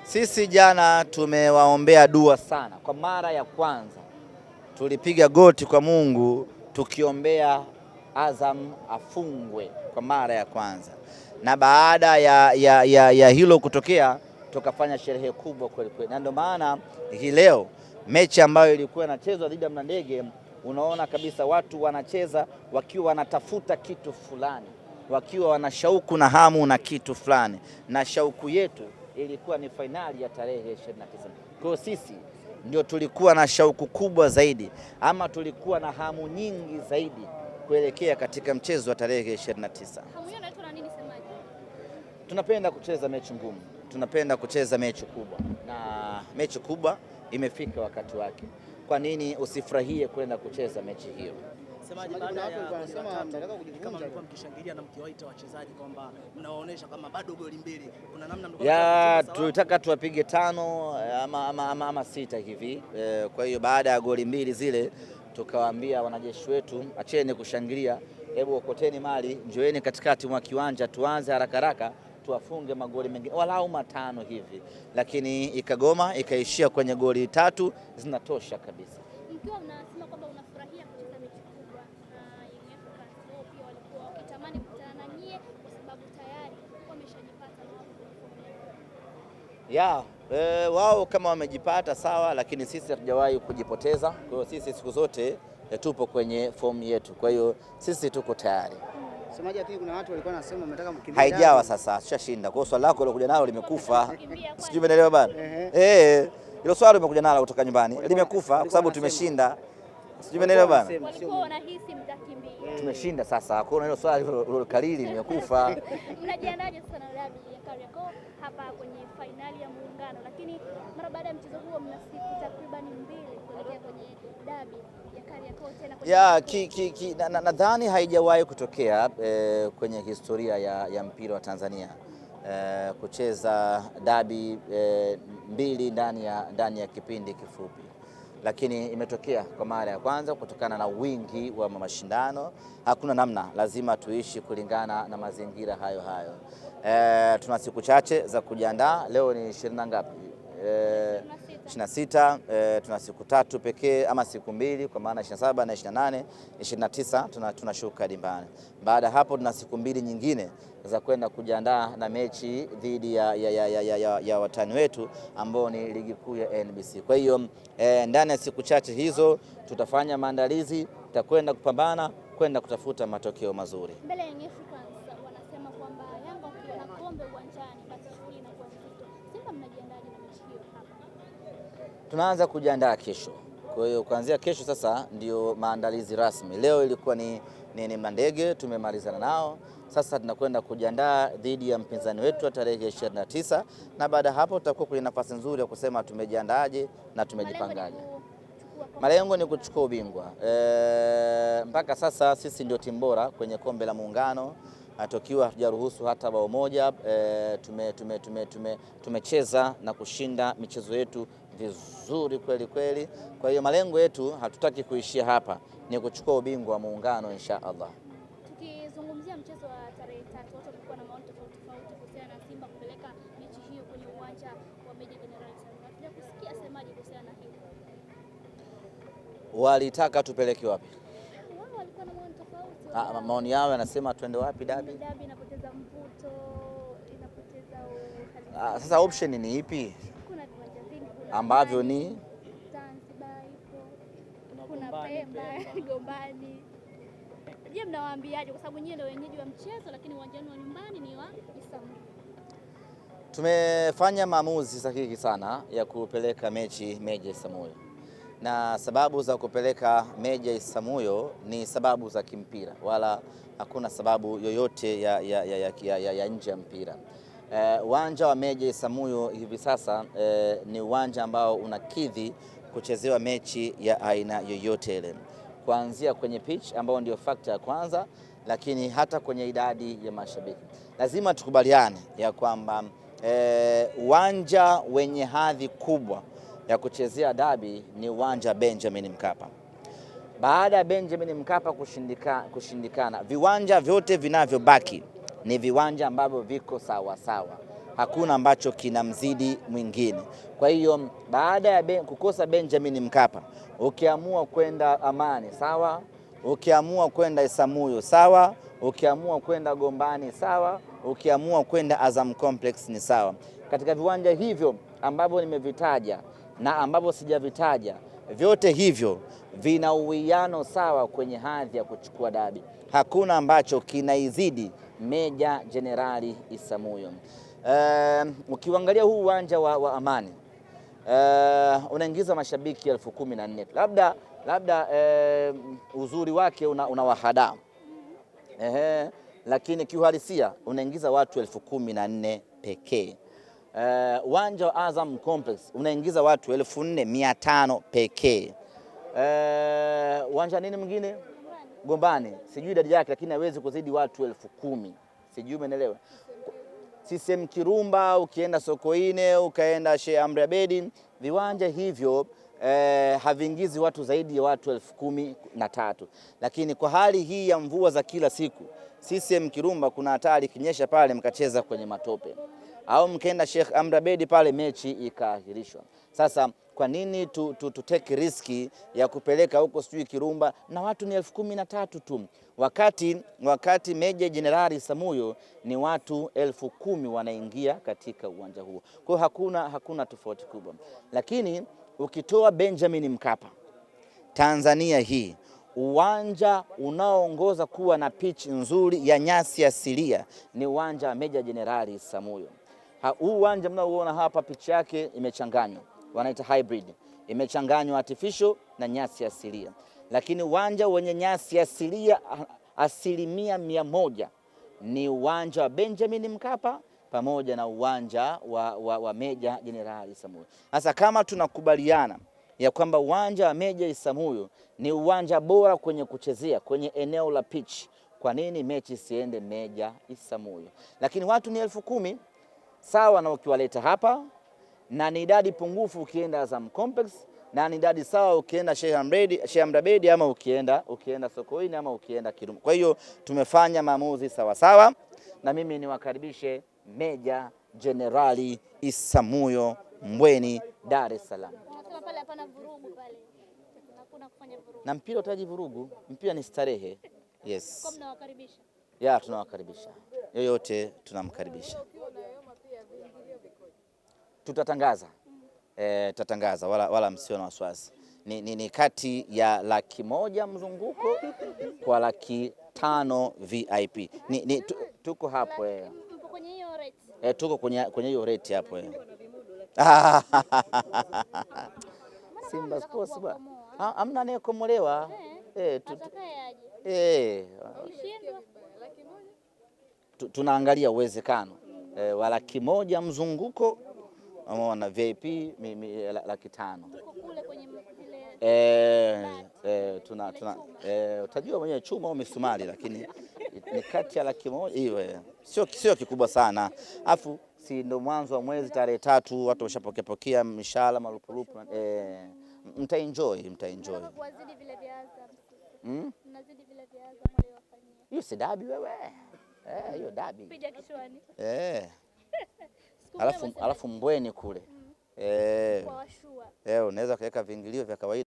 Sisi jana tumewaombea dua sana. Kwa mara ya kwanza tulipiga goti kwa Mungu tukiombea Azam afungwe kwa mara ya kwanza, na baada ya hilo kutokea tukafanya sherehe kubwa kweli kweli, na ndio maana hii leo mechi ambayo ilikuwa inachezwa dhidi ya Mlandege, unaona kabisa watu wanacheza wakiwa wanatafuta kitu fulani, wakiwa wana shauku na hamu na kitu fulani, na shauku yetu ilikuwa ni fainali ya tarehe 29. Kwa hiyo sisi ndio tulikuwa na shauku kubwa zaidi, ama tulikuwa na hamu nyingi zaidi kuelekea katika mchezo wa tarehe 29. Tunapenda kucheza mechi ngumu, tunapenda kucheza mechi kubwa, na mechi kubwa imefika wakati wake. Kwa nini usifurahie kwenda kucheza mechi hiyo? Semaji, baada ya kama mlikuwa mkishangilia na mkiwaita wachezaji kwamba mnawaonesha kama bado goli mbili, kuna namna ya tulitaka tuwapige 5 ama 6 hivi. Kwa hiyo baada ya goli mbili zile tukawaambia wanajeshi wetu, acheni kushangilia, hebu okoteni mali, njoeni katikati mwa kiwanja, tuanze haraka haraka tuwafunge magoli mengine walau 5 hivi, lakini ikagoma, ikaishia kwenye goli 3 zinatosha kabisa. Mkiwa mnasema kwamba unafurahia kucheza mechi kubwa na Young Africans, pia walikuwa wakitamani kukutana na nyie kwa sababu tayari wameshajipata na wao kama wamejipata sawa, lakini sisi hatujawahi kujipoteza. Kwa hiyo sisi siku zote tupo kwenye fomu yetu, kwa hiyo sisi tuko tayari. Semaji, lakini kuna watu walikuwa wanasema mnataka mkimbie. Haijawa sasa, tushashinda. Kwa hiyo swali lako lilokuja nalo limekufa. Sijui umeelewa bana? Hilo swali limekuja nalo kutoka nyumbani limekufa kwa sababu tumeshinda. Sijui umeelewa bana? Walikuwa wanahisi mtakimbia. Tumeshinda sasa. Kwa hiyo hilo swali lilokalili limekufa. Mnajiandaje sana na dabi ya Kariakoo hapa kwenye fainali ya Muungano, lakini mara baada ya mchezo huo mna siku takriban 2 kuelekea kwenye dabi ya Kariakoo tena nadhani haijawahi kutokea kwenye historia ya mpira wa Tanzania kucheza dabi 2 ndani ya kipindi kifupi, lakini imetokea kwa mara ya kwanza kutokana na wingi wa mashindano. Hakuna namna, lazima tuishi kulingana na mazingira hayo. Tuna siku chache za kujiandaa. Leo ni 20 ngapi? 26. Tuna siku 3 pekee ama siku 2, kwa maana 27 na 28, 29 tunashuka dimbani. Baada ya hapo tuna siku 2 nyingine za kwenda kujiandaa na mechi dhidi ya watani wetu ambao ni ligi kuu ya NBC. Kwa hiyo ndani ya siku chache hizo tutafanya maandalizi, tutakwenda kupambana, kwenda kutafuta matokeo mazuri. Mbele ya Young Africans wanasema kwamba Yanga ukiona kombe uwanjani basi shughuli inakuwa nzito. Simba mnajiandaje na mechi hiyo hapa? Tunaanza kujiandaa kesho. Kwa hiyo kuanzia kesho sasa ndio maandalizi rasmi. Leo ilikuwa ni Mlandege, tumemalizana nao. Sasa tunakwenda kujiandaa dhidi ya mpinzani wetu wa tarehe 29, na baada hapo tutakuwa kwenye nafasi nzuri ya kusema tumejiandaaje na tumejipangaje. Malengo ni kuchukua ubingwa. Mpaka sasa sisi ndio timu bora kwenye kombe la Muungano, tukiwa hatujaruhusu hata bao moja. Tumecheza na kushinda michezo yetu vizuri kweli kweli. Kwa hiyo malengo yetu hatutaki kuishia hapa, ni kuchukua ubingwa wa Muungano insha Allah. Tukizungumzia mchezo wa tarehe 3, watu walikuwa na maoni tofauti kuhusiana na Simba kupeleka mechi hiyo kwenye uwanja wa Meja Jenerali Samuel. Tunataka kusikia semaji kuhusiana na hilo. Walitaka tupeleke wapi? Wao walikuwa na maoni tofauti. Maoni yao yanasema twende wapi dabi? Dabi inapoteza mvuto, inapoteza uhai. Sasa option ni ipi? Kuna viwanja vingi ambavyo ni Zanzibar ipo, kuna Pemba, Gombani. Je, mnawaambiaje kwa sababu nyinyi ndio wenyeji wa mchezo lakini uwanjani wa nyumbani ni wa Isamuhyo? Tumefanya maamuzi sahihi sana ya kupeleka mechi Meja Isamuhyo, na sababu za kupeleka Meja Isamuhyo ni sababu za kimpira, wala hakuna sababu yoyote ya nje ya mpira. Uwanja wa Meja Isamuhyo hivi sasa ni uwanja ambao unakidhi kuchezewa mechi ya aina yoyote ile, kuanzia kwenye pitch ambao ndio factor ya kwanza, lakini hata kwenye idadi ya mashabiki. Lazima tukubaliane ya kwamba uwanja wenye hadhi kubwa ya kuchezea dabi ni uwanja Benjamin Mkapa. Baada ya Benjamin Mkapa kushindikana, viwanja vyote vinavyobaki ni viwanja ambavyo viko sawa sawa. hakuna ambacho kinamzidi mwingine. Kwa hiyo baada ya kukosa Benjamin Mkapa, ukiamua kwenda Amani sawa, ukiamua kwenda Isamuyo sawa, ukiamua kwenda Gombani sawa, ukiamua kwenda Azam Complex ni sawa. Katika viwanja hivyo ambavyo nimevitaja na ambavyo sijavitaja, vyote hivyo vina uwiano sawa kwenye hadhi ya kuchukua dabi. Hakuna ambacho kinaizidi Meja Jenerali Isamuyo. Ukiangalia huu uwanja wa Amani unaingiza mashabiki 14,000. Labda uzuri wake unawahada lakini kiuhalisia unaingiza watu 14,000 pekee. Uwanja wa Azam Complex unaingiza watu 4,500 pekee. Uwanja nini mwingine? Gombani, sijui idadi yake, lakini hawezi kuzidi watu 10,000. Sijui umeelewa. CCM Kirumba, ukienda Sokoine, ukaenda Sheikh Amri Abeid, viwanja hivyo haviingizi watu zaidi ya watu 13,000. Lakini kwa hali hii ya mvua za kila siku, CCM Kirumba kuna hatari kinyesha pale mkacheza kwenye matope, au mkaenda Sheikh Amri Abeid pale mechi ikaahirishwa. Sasa kwa nini take riski ya kupeleka huko sijui Kirumba na watu ni 13,000 tu, wakati Meja Jenerali Isamuyo ni watu 10,000 wanaingia katika uwanja huo. Kwa hiyo hakuna tofauti kubwa. Lakini ukitoa Benjamin Mkapa, Tanzania hii uwanja unaoongoza kuwa na pitch nzuri ya nyasi asilia ni uwanja wa Meja Jenerali Isamuyo. Huu uwanja mnaoona hapa pitch yake imechanganywa, wanaita hybrid, imechanganywa artificial na nyasi asilia. Lakini uwanja wenye nyasi asilia 100% ni uwanja wa Benjamin Mkapa pamoja na uwanja wa Meja Jenerali Isamuyo. Sasa kama tunakubaliana ya kwamba uwanja wa Meja Isamuyo ni uwanja bora kwenye kuchezea kwenye eneo la pitch, kwa nini mechi siende Meja Isamuyo? Lakini watu ni 10,000 sawa, na ukiwaleta hapa, na ni idadi pungufu ukienda Azam Complex, na ni idadi sawa ukienda Sheikh Amri Abeid ama ukienda Sokoine ama ukienda Kirumba. Kwa hiyo tumefanya maamuzi sawa, na mimi niwakaribishe Meja Jenerali Isamuyo Mbweni, Dar es Salaam. Pale hapana vurugu pale. Hakuna kufanya vurugu. Na mpira utaji vurugu, mpira ni starehe. Yes. Kwa mnawakaribisha? Ya, tunawakaribisha. Yoyote tunamkaribisha. Tutatangaza. Tutatangaza wala msio na wasiwasi. Ni kati ya 100,000 mzunguko kwa 500,000 VIP. Tuko hapo Mpo kwenye hiyo rate? Tuko kwenye hiyo rate hapo Simba Sports bwana. Hamna anayekomolewa. Tunaangalia uwezekano wa 100,000 mzunguko na VIP 500,000. Kule kwenye utajua mwenye chuma au misumari, lakini ni kati ya 100,000 hiyo. Sio kikubwa sana. Afu si ndo mwanzo wa mwezi tarehe 3 watu washapokea mishahara marupurupu. Mtaenjoy. Kuwazidi vile vya Azam. Mnazidi vile vya Azam waliowafanyia. Hiyo si dabi wewe. Hiyo dabi. Piga kichwani. Alafu Mbweni kule. Kwa washua. Unaweza kuweka vingilio vya kawaida.